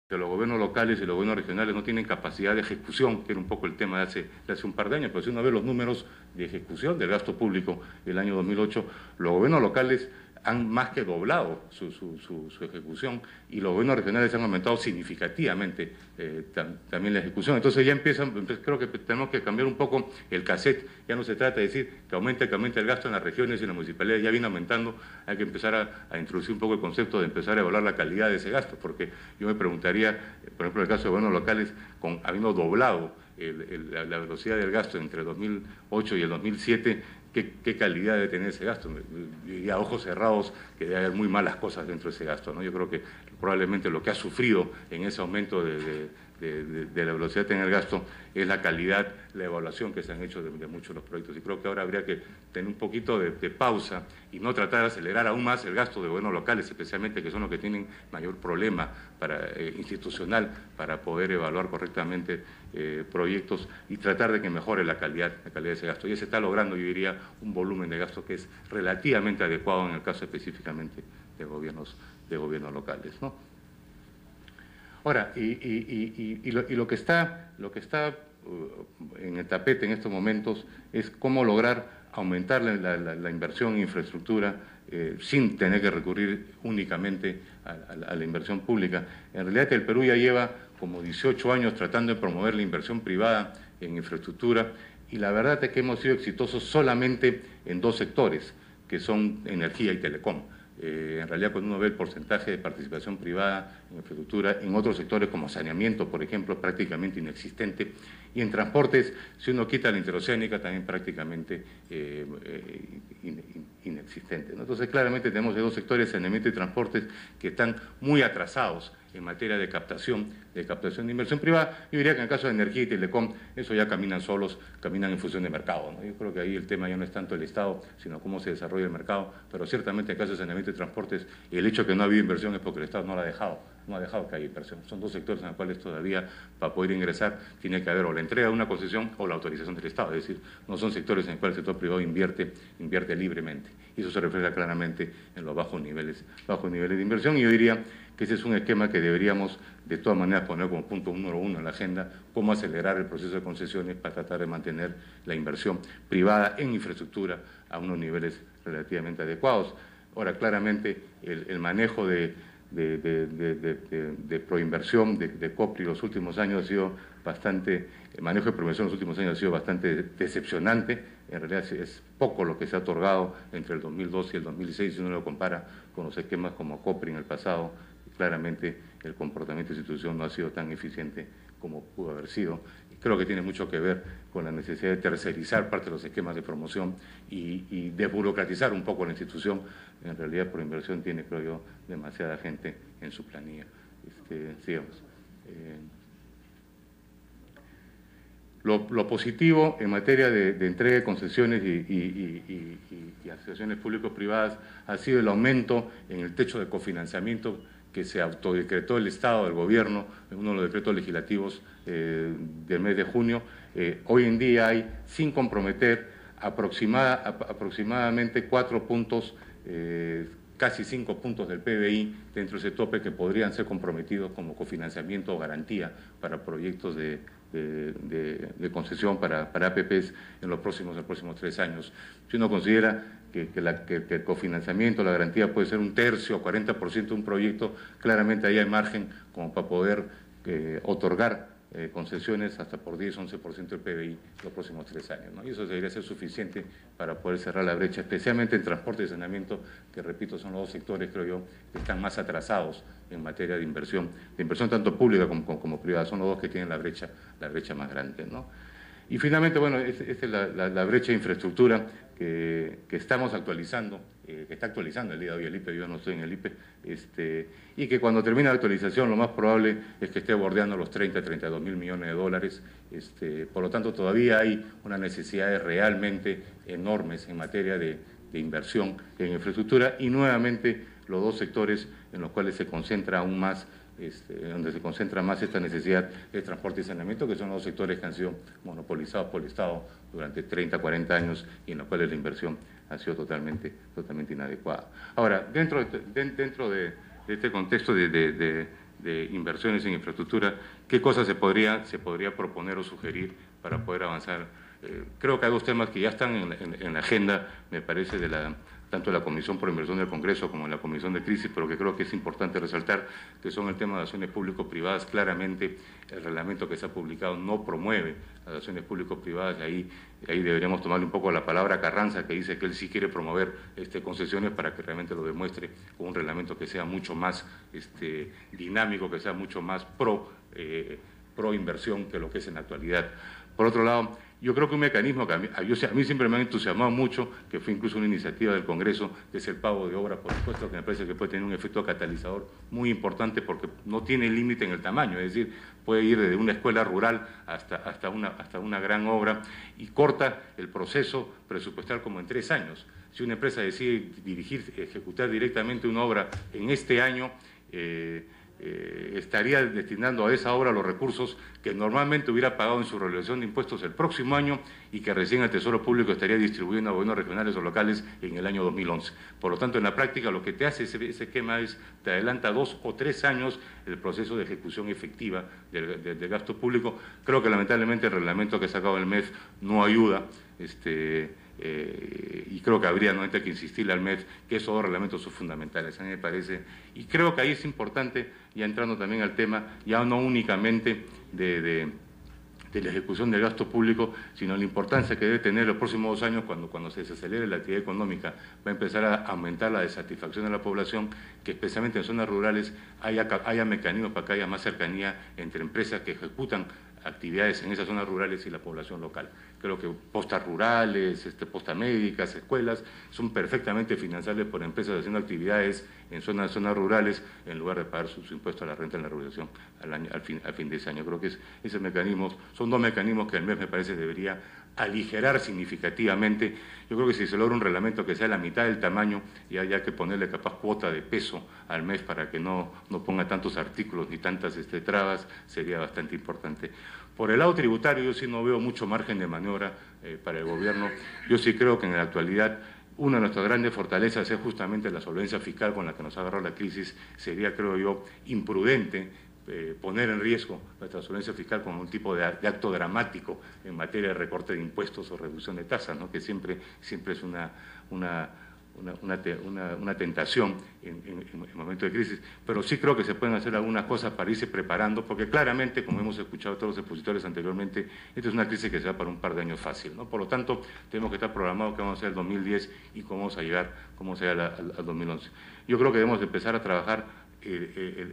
que los gobiernos locales y los gobiernos regionales no tienen capacidad de ejecución, que era un poco el tema de hace un par de años, pero si uno ve los números de ejecución del gasto público del año 2008, los gobiernos locales han más que doblado su ejecución y los gobiernos regionales han aumentado significativamente también la ejecución. Entonces ya creo que tenemos que cambiar un poco el cassette. Ya no se trata de decir que aumente el gasto en las regiones y en las municipalidades, ya viene aumentando. Hay que empezar a introducir un poco el concepto de empezar a evaluar la calidad de ese gasto, porque yo me preguntaría, por ejemplo, en el caso de gobiernos locales, habiendo doblado la velocidad del gasto entre el 2008 y el 2007, ¿qué calidad debe tener ese gasto? Y a ojos cerrados que debe haber muy malas cosas dentro de ese gasto, ¿no? Yo creo que probablemente lo que ha sufrido en ese aumento de la velocidad en el gasto es la calidad, la evaluación que se han hecho de muchos de los proyectos. Y creo que ahora habría que tener un poquito de pausa y no tratar de acelerar aún más el gasto de gobiernos locales, especialmente que son los que tienen mayor problema institucional para poder evaluar correctamente proyectos y tratar de que mejore la calidad de ese gasto. Y se está logrando, yo diría, un volumen de gasto que es relativamente adecuado en el caso específicamente de gobiernos locales, ¿no? Ahora, lo que está en el tapete en estos momentos es cómo lograr aumentar la inversión en infraestructura sin tener que recurrir únicamente a la inversión pública. En realidad el Perú ya lleva como 18 años tratando de promover la inversión privada en infraestructura y la verdad es que hemos sido exitosos solamente en dos sectores, que son energía y telecom. En realidad, cuando uno ve el porcentaje de participación privada en infraestructura, en otros sectores como saneamiento, por ejemplo, es prácticamente inexistente, y en transportes, si uno quita la interoceánica, también prácticamente inexistente, ¿no? Entonces, claramente tenemos dos sectores, saneamiento y transportes, que están muy atrasados en materia de captación de inversión privada. Yo diría que en el caso de energía y telecom, eso ya caminan solos, caminan en función de mercado, ¿no? Yo creo que ahí el tema ya no es tanto el Estado, sino cómo se desarrolla el mercado, pero ciertamente en el caso de saneamiento y transportes, el hecho de que no ha habido inversión es porque el Estado no ha dejado que haya inversión. Son dos sectores en los cuales todavía, para poder ingresar, tiene que haber o la entrega de una concesión o la autorización del Estado, es decir, no son sectores en los cuales el sector privado invierte libremente, y eso se refleja claramente en los bajos niveles de inversión, y yo diría que ese es un esquema que deberíamos de todas maneras poner como punto número uno en la agenda, cómo acelerar el proceso de concesiones para tratar de mantener la inversión privada en infraestructura a unos niveles relativamente adecuados. Ahora, claramente, el manejo de proinversión de COPRI los últimos años ha sido bastante, el manejo de proinversión los últimos años ha sido bastante decepcionante. En realidad es poco lo que se ha otorgado entre el 2002 y el 2006, si uno lo compara con los esquemas como COPRI en el pasado. Claramente el comportamiento de institución no ha sido tan eficiente como pudo haber sido. Creo que tiene mucho que ver con la necesidad de tercerizar parte de los esquemas de promoción y desburocratizar un poco la institución. En realidad, por inversión tiene, creo yo, demasiada gente en su planilla. Sigamos. Lo positivo en materia de entrega de concesiones y asociaciones público-privadas ha sido el aumento en el techo de cofinanciamiento que se autodecretó el Estado, el Gobierno, en uno de los decretos legislativos del mes de junio. Hoy en día hay, sin comprometer, aproximadamente 4 puntos, casi 5 puntos del PBI dentro de ese tope que podrían ser comprometidos como cofinanciamiento o garantía para proyectos de concesión para APPs en los próximos 3 años. Si uno considera que el cofinanciamiento, la garantía puede ser 1/3 o 40% de un proyecto, claramente ahí hay margen como para poder otorgar concesiones hasta por 10-11% del PBI los próximos 3 años, ¿no? Y eso debería ser suficiente para poder cerrar la brecha, especialmente en transporte y saneamiento, que repito, son los dos sectores, creo yo, que están más atrasados en materia de inversión tanto pública como privada, son los dos que tienen la brecha más grande, ¿no? Y finalmente, bueno, esta es la brecha de infraestructura que estamos actualizando, que está actualizando el día de hoy el IPE, yo no estoy en el IPE, y que cuando termine la actualización lo más probable es que esté bordeando los 32 mil millones de dólares. Por lo tanto, todavía hay unas necesidades realmente enormes en materia de inversión en infraestructura, y nuevamente los dos sectores en los cuales se concentra aún más, donde se concentra más esta necesidad es transporte y saneamiento, que son los sectores que han sido monopolizados por el Estado durante 30, 40 años y en los cuales la inversión ha sido totalmente inadecuada. Ahora, dentro de este contexto de de inversiones en infraestructura, ¿qué cosas se podría proponer o sugerir para poder avanzar? Creo que hay dos temas que ya están en la agenda, me parece, tanto de la Comisión por Inversión del Congreso como en la Comisión de Crisis, pero que creo que es importante resaltar, que son el tema de acciones público-privadas. Claramente, el reglamento que se ha publicado no promueve las acciones público-privadas, y ahí deberíamos tomarle un poco la palabra Carranza, que dice que él sí quiere promover concesiones para que realmente lo demuestre con un reglamento que sea mucho más dinámico, que sea mucho más pro inversión que lo que es en la actualidad. Por otro lado, yo creo que un mecanismo que a mí siempre me ha entusiasmado mucho, que fue incluso una iniciativa del Congreso, que es el pago de obra, por supuesto, que me parece que puede tener un efecto catalizador muy importante porque no tiene límite en el tamaño, es decir, puede ir desde una escuela rural hasta una gran obra y corta el proceso presupuestal como en 3 años. Si una empresa decide ejecutar directamente una obra en este año, estaría destinando a esa obra los recursos que normalmente hubiera pagado en su realización de impuestos el próximo año y que recién el Tesoro Público estaría distribuyendo a gobiernos regionales o locales en el año 2011. Por lo tanto, en la práctica lo que te hace ese esquema es, te adelanta 2 o 3 años el proceso de ejecución efectiva del gasto público. Creo que lamentablemente el reglamento que ha sacado el MEF no ayuda, y creo que habría nuevamente que insistirle al MEF que esos dos reglamentos son fundamentales, a mí me parece, y creo que ahí es importante, ya entrando también al tema, ya no únicamente de la ejecución del gasto público, sino la importancia que debe tener los próximos 2 años cuando se desacelere la actividad económica, va a empezar a aumentar la desatisfacción de la población, que especialmente en zonas rurales haya mecanismos para que haya más cercanía entre empresas que ejecutan actividades en esas zonas rurales y la población local. Creo que postas rurales, postas médicas, escuelas, son perfectamente financiables por empresas haciendo actividades en zonas rurales en lugar de pagar sus impuestos a la renta en la regulación al fin de ese año. Creo que esos mecanismos son 2 mecanismos que el MEF me parece debería aligerar significativamente. Yo creo que si se logra un reglamento que sea la mitad del tamaño y haya que ponerle capaz cuota de peso al MEF para que no ponga tantos artículos ni tantas trabas, sería bastante importante. Por el lado tributario yo sí no veo mucho margen de maniobra para el gobierno. Yo sí creo que en la actualidad una de nuestras grandes fortalezas es justamente la solvencia fiscal con la que nos ha agarrado la crisis. Sería, creo yo, imprudente poner en riesgo nuestra solvencia fiscal con un tipo de acto dramático en materia de recorte de impuestos o reducción de tasas, ¿no? Que siempre es una tentación en momentos de crisis, pero sí creo que se pueden hacer algunas cosas para irse preparando, porque claramente, como hemos escuchado todos los expositores anteriormente, esta es una crisis que se va para un par de años fácil, ¿no? Por lo tanto, tenemos que estar programados qué vamos a hacer el 2010 y cómo vamos a llegar al 2011. Yo creo que debemos empezar a trabajar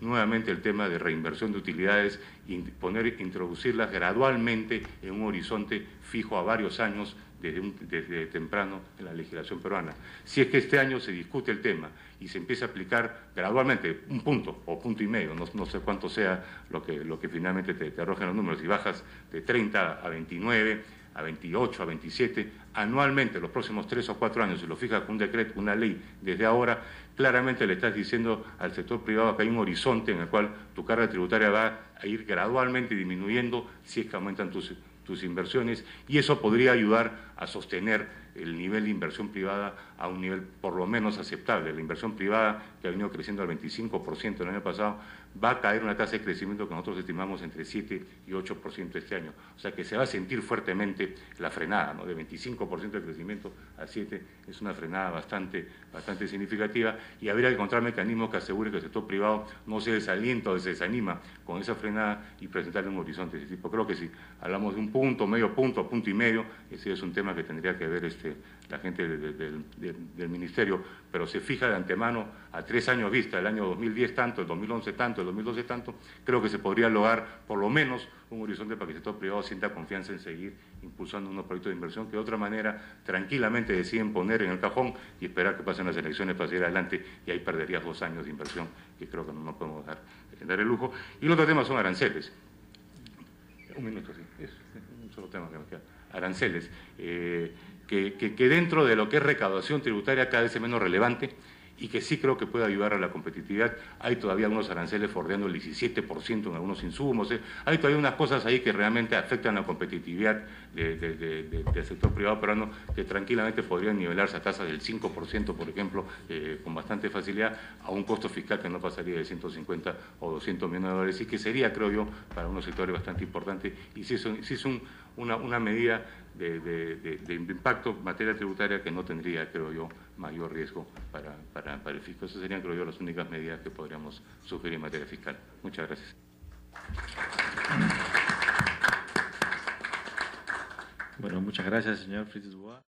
nuevamente el tema de reinversión de utilidades y introducirlas gradualmente en un horizonte fijo a varios años desde temprano en la legislación peruana. Si es que este año se discute el tema y se empieza a aplicar gradualmente un punto o punto y medio, no sé cuánto sea lo que finalmente te arrojen los números, si bajas de 30 a 29, a 28, a 27, anualmente los próximos 3 o 4 años, si lo fijas con un decreto, una ley, desde ahora, claramente le estás diciendo al sector privado que hay un horizonte en el cual tu carga tributaria va a ir gradualmente disminuyendo si es que aumentan tus inversiones, y eso podría ayudar a sostener el nivel de inversión privada a un nivel por lo menos aceptable. La inversión privada, que ha venido creciendo al 25% el año pasado, va a caer una tasa de crecimiento que nosotros estimamos entre 7 y 8% este año. O sea que se va a sentir fuertemente la frenada, ¿no? De 25% de crecimiento a 7 es una frenada bastante significativa, y habría que encontrar mecanismos que aseguren que el sector privado no se desalienta o se desanima con esa frenada y presentarle un horizonte de ese tipo. Creo que si hablamos de un punto, medio punto, punto y medio, ese es un tema que tendría que ver la gente del Ministerio, pero se fija de antemano a 3 años vista, el año 2010 tanto, el 2011 tanto, el 2012 tanto, creo que se podría lograr por lo menos un horizonte para que el sector privado sienta confianza en seguir impulsando unos proyectos de inversión que de otra manera tranquilamente deciden poner en el cajón y esperar que pasen las elecciones para seguir adelante, y ahí perderías 2 años de inversión que creo que no podemos dar el lujo. Y el otro tema son aranceles. Un minuto, sí, es un solo tema que me queda. Aranceles, que dentro de lo que es recaudación tributaria cada vez es menos relevante y que sí creo que puede ayudar a la competitividad. Hay todavía unos aranceles bordeando el 17% en algunos insumos. Hay todavía unas cosas ahí que realmente afectan la competitividad del sector privado peruano, que tranquilamente podrían nivelarse a tasas del 5%, por ejemplo, con bastante facilidad, a un costo fiscal que no pasaría de 150 o 200 millones de dólares, y que sería, creo yo, para unos sectores bastante importante, y sí es una medida de impacto en materia tributaria que no tendría, creo yo, mayor riesgo para el fisco. Esas serían, creo yo, las únicas medidas que podríamos sugerir en materia fiscal. Muchas gracias. Bueno, muchas gracias, señor Fritz Dubois.